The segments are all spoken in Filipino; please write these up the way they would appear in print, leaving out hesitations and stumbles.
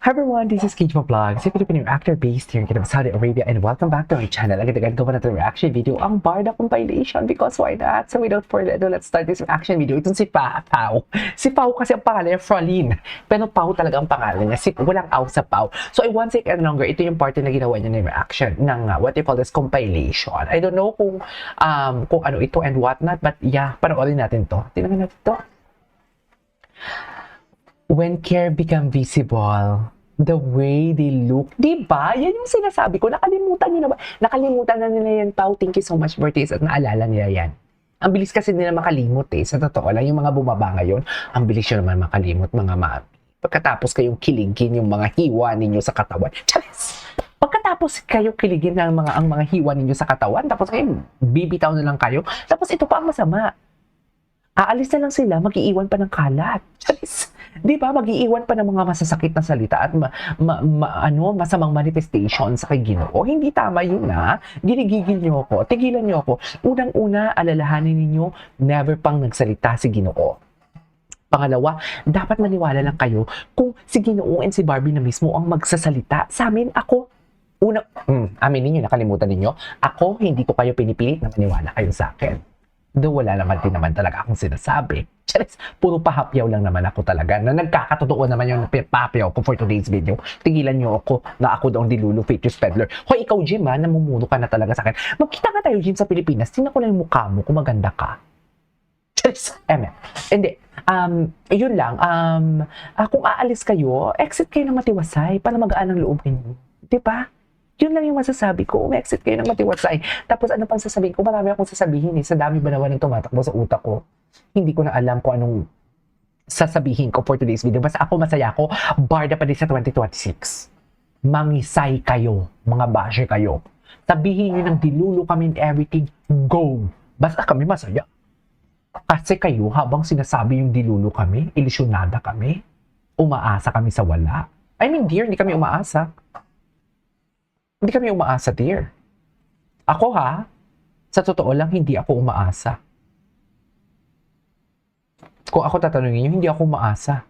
Hi everyone, this is Kijma Vlog, si Filipino actor based here in Saudi Arabia, and welcome back to my channel. Agad-agad gawa natin reaction video ang Barda compilation because why not? So without further ado, let's start this reaction video. Itong si Pau. Si Pau kasi ang pangalan niya, Frolin. Pero Pau talaga ang pangalan niya. Walang aw sa Pau. So I won't take any longer. Ito yung part na ginawa niya ng reaction ng what they call this compilation. I don't know kung ano ito and what not, but yeah, panoorin natin to. Tingnan natin to. When care become visible, the way they look, di ba? Yan yung sinasabi ko. Nakalimutan nyo na ba? Nakalimutan na nila yan, Pao. Thank you so much, Bertis, at naalala nila yan. Ang bilis kasi nila makalimot eh. Sa totoo lang, yung mga bumaba ngayon, ang bilis nyo naman makalimot, mga pagkatapos kayong kiligin yung mga hiwa ninyo sa katawan. Charis! Pagkatapos kayo kiligin ang mga hiwa ninyo sa katawan, tapos kayo, bibitaw na lang kayo, tapos ito pa ang masama. Aalis na lang sila, mag-iiwan pa ng kalat. Charis! Di ba, mag-iiwan pa ng mga masasakit na salita at masamang manifestation sa kay Ginoo. Hindi tama yun na. Ginigigil niyo ako. Tigilan niyo ako. Unang-una, alalahanin ninyo, never pang nagsalita si Ginoo. Pangalawa, dapat maniwala lang kayo kung si Ginoo and si Barbie na mismo ang magsasalita. Sa amin, ako, aminin niyo, nakalimutan niyo, ako, hindi ko kayo pinipilit na maniwala kayo sa akin. Though wala naman din naman talaga akong sinasabi. Charis, puro pahapyaw lang naman ako talaga. Na nagkakatotoo naman yung pahapyaw ko for today's video. Tigilan niyo ako na ako daw ang dilulu fake news peddler. Hoy, ikaw Jim ha, namumuno ka na talaga sa akin. Magkita nga tayo Jim sa Pilipinas. Tingnan ko lang yung mukha mo kung maganda ka. Charis, hindi. Yun lang. Kung aalis kayo, exit kayo ng matiwasay para magaan ang loob ninyo. Diba? Yun lang yung masasabi ko. Exit kayo ng matiwasay. Tapos ano pang sasabihin ko? Marami akong sasabihin eh. Sa dami ba naman ng tumatakbo sa utak ko. Hindi ko na alam kung anong sasabihin ko for today's video. Basta ako masaya ako. Barda pa din sa 2026. Mangisay kayo. Mga basher kayo. Sabihin nyo ng dilulu kami and everything. Go! Basta kami masaya. Kasi kayo habang sinasabi yung dilulu kami, ilisyonada kami, umaasa kami sa wala. I mean dear, hindi kami umaasa. Hindi kami umaasa, dear. Ako ha, sa totoo lang, hindi ako umaasa. Kung ako tatanungin nyo, hindi ako umaasa.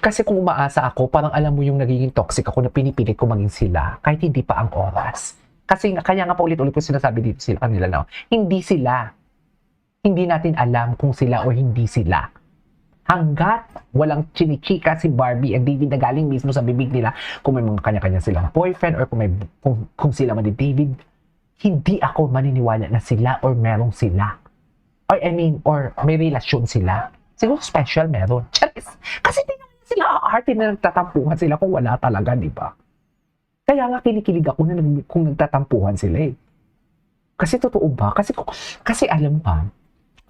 Kasi kung umaasa ako, parang alam mo yung nagiging toxic ako na pinipilit ko maging sila, kahit hindi pa ang oras. Kasi kaya nga pa ulit-ulit ko sinasabi dito sila kanila na, hindi sila. Hindi natin alam kung sila o hindi sila. Hanggat walang chinichika si Barbie and David na galing mismo sa bibig nila, kung may mga kanya-kanya silang boyfriend or kung sila man ni David, hindi ako maniniwala na sila or merong sila. Or may relasyon sila. Siguro special meron. Charis. Kasi tingnan sila aarte na nagtatampuhan sila kung wala talaga, di ba? Kaya nga kinikilig ako na kung nagtatampuhan sila eh. Kasi totoo ba? Kasi alam mo ba,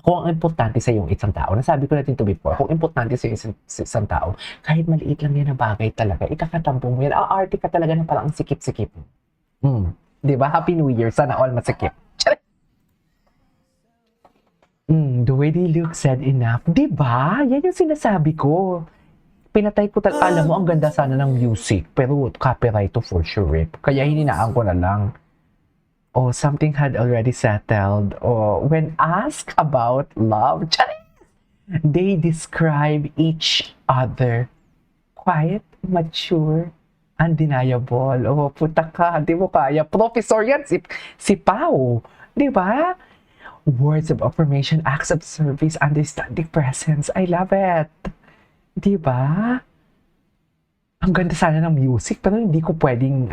kung ang importante sa yung isang tao, nasabi ko natin to before, kung importante sa yung isang tao, kahit maliit lang yan na bagay talaga, ikakatampo mo yan, aarte ka talaga na parang ang sikip-sikip. Diba? Happy New Year. Sana all masikip. The way they look said enough. Diba? Yan yung sinasabi ko. Pinatay ko alam mo, ang ganda sana ng music, pero copyright to for sure rip. Kaya hininaan ko na lang. Something had already settled. When asked about love, they describe each other quiet, mature, undeniable. Puta ka, di mo kaya. Professor yan, si Pao. Di ba? Words of affirmation, acts of service, understanding presence. I love it. Di ba? Ang ganda sana ng music, pero hindi ko pwedeng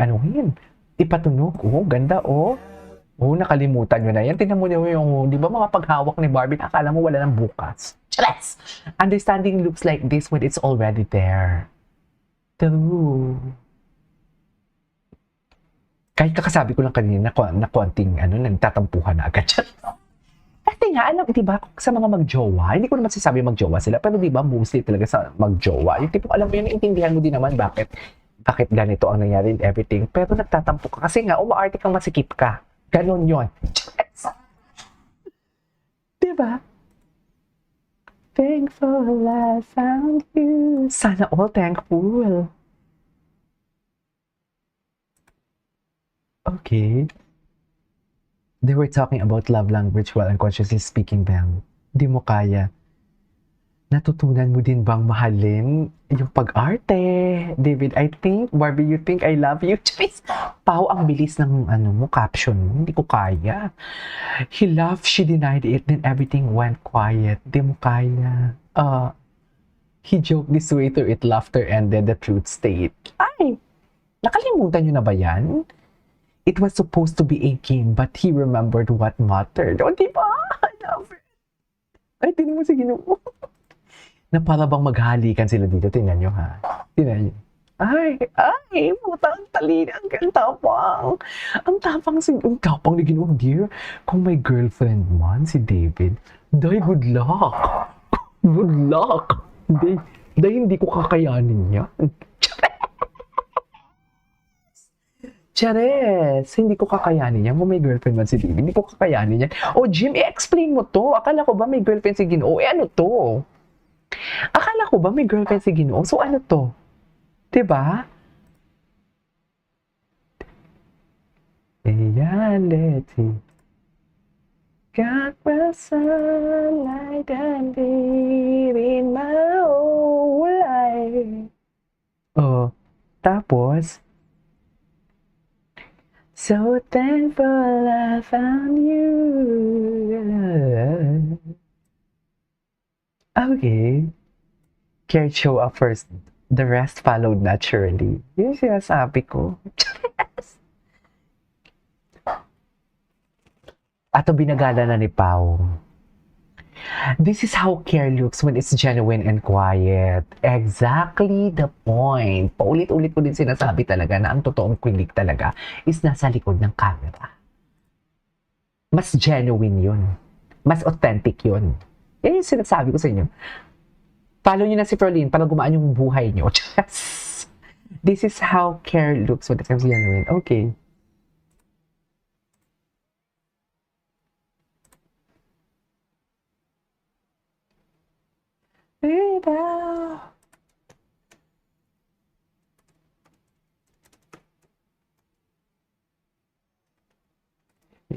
ipatunog. Ganda nakalimutan nyo na yan. Tingnan mo yung, di ba mga paghawak ni Barbie, akala mo wala ng bukas. Chares! Understanding looks like this when it's already there. True. Kahit kakasabi ko lang kanina na konting nagtatampuhan na agad. Kasi nga, alam, di ba, sa mga magjowa, hindi ko naman sasabi magjowa sila, pero di ba, mostly talaga sa magjowa. Yung tipong, alam mo yun, naintindihan mo din naman bakit ganito ang nangyari and everything. Pero nagtatampo ka. Kasi nga, umaarte kang masikip ka. Ganon yun. Diba? Thankful I found you. Sana all thankful. Okay. They were talking about love language while unconsciously speaking them. Di mo kaya. Natutunan mo din bang mahalin yung pag-arte? David, I think, Barbie, you think I love you? Charis! Pao, ang bilis ng mo, caption mo. Hindi ko kaya. He laughed, she denied it, then everything went quiet. Di mo kaya. He joked this way to it, laughter ended, the truth stayed. Ay! Nakalimutan nyo na ba yan? It was supposed to be a game, but he remembered what mattered. O, diba? I love it. Ay, tinan mo si Ginoo. Na para bang maghalikan sila dito. Tingnan nyo, ha? Tingnan nyo. Ay, putang talina. Ang tapang. Ang tapang ni Ginoo, dear. Kung may girlfriend man, si David, day, good luck. Good luck. Day, hindi ko kakayanin yan. Chares, hindi ko kakayanin yan. Kung may girlfriend man si David, hindi ko kakayanin yan. O, Jim, i-explain mo to. Akala ko ba may girlfriend si Ginoo? Ano to? Akala ko ba may girlfriend si Ginoo? So ano to? Diba? Reality. Got my sunlight and deep in my whole life. Oh, tapos, so thankful I found you. Okay. Care show up first. The rest followed naturally. Yun yung sinasabi ko. Ato binagala na ni Pao. This is how care looks when it's genuine and quiet. Exactly the point. Paulit-ulit ko din sinasabi talaga na ang totoong kilig talaga is nasa likod ng camera. Mas genuine yun. Mas authentic yun. Yan yung sinasabi ko sa inyo. Follow nyo na si Frolin para gumaan yung buhay nyo. This is how care looks when it's genuine. Okay.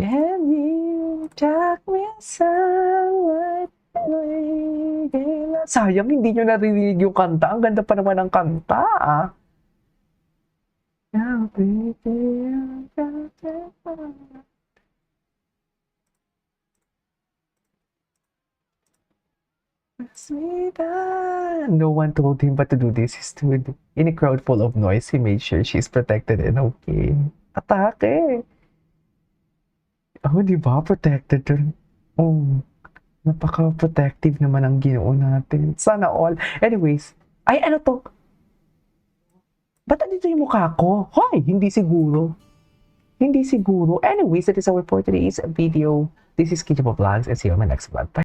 And you took me somewhere. Sayang, hindi nyo narinig yung kanta. Ang ganda pa naman ng kanta, ah. No one told him but to do this. He stood in a crowd full of noise. He made sure she's protected and okay. Atake! Oh, di ba? Protected rin. Oh, napaka-protective naman ang Ginoo natin. Sana all. Anyways, ay ano to? Ba't andito yung mukha ko? Hoy, hindi siguro. Hindi siguro. Anyways, that is our for today's video. This is Kitty Vlogs and see you on my next vlog. Bye.